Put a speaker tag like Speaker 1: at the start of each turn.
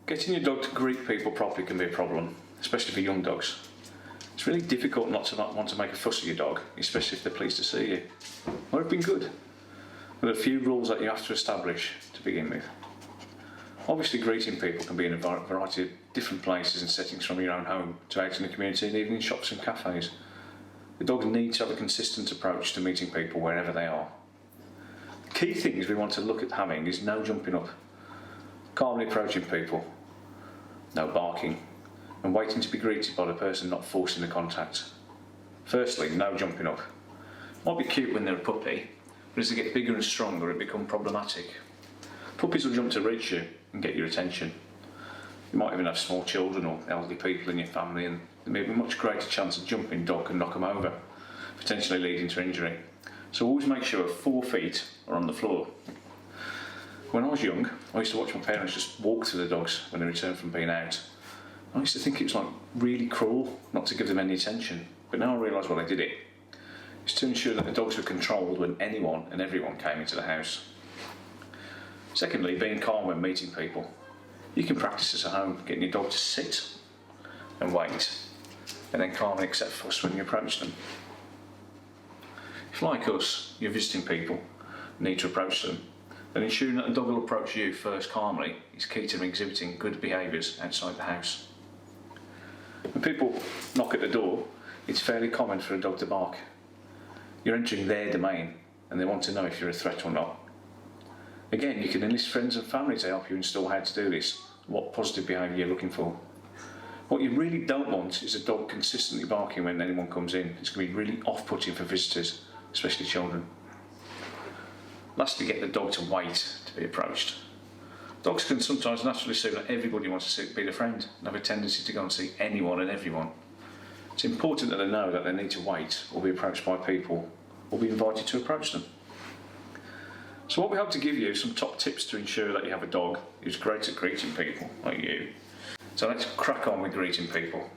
Speaker 1: Getting your dog to greet people properly can be a problem, especially for young dogs. It's really difficult not to want to make a fuss of your dog, especially if they're pleased to see you, or have been good. There are a few rules that you have to establish to begin with. Obviously, greeting people can be in a variety of different places and settings, from your own home to out in the community and even in shops and cafes. The dogs need to have a consistent approach to meeting people wherever they are. The key things we want to look at having is no jumping up, calmly approaching people, no barking, and waiting to be greeted by the person, not forcing the contact. Firstly, no jumping up. Might be cute when they're a puppy, but as they get bigger and stronger it becomes problematic. Puppies will jump to reach you and get your attention. You might even have small children or elderly people in your family, and there may be a much greater chance a jumping dog can knock them over, potentially leading to injury. So always make sure 4 feet are on the floor. When I was young, I used to watch my parents just walk through the dogs when they returned from being out. I used to think it was like really cruel not to give them any attention, but now I realise why they did it. It's to ensure that the dogs were controlled when anyone and everyone came into the house. Secondly, being calm when meeting people. You can practice this at home, getting your dog to sit and wait, and then calmly accept fuss when you approach them. If, like us, you're visiting people and need to approach them, then ensuring that the dog will approach you first calmly is key to them exhibiting good behaviours outside the house. When people knock at the door, it's fairly common for a dog to bark. You're entering their domain and they want to know if you're a threat or not. Again, you can enlist friends and family to help you install how to do this, what positive behaviour you're looking for. What you really don't want is a dog consistently barking when anyone comes in. It's going to be really off-putting for visitors, especially children. Lastly, get the dog to wait to be approached. Dogs can sometimes naturally assume that everybody wants to be their friend and have a tendency to go and see anyone and everyone. It's important that they know that they need to wait or be approached by people or be invited to approach them. So what we hope to give you is some top tips to ensure that you have a dog who's great at greeting people like you. So let's crack on with greeting people.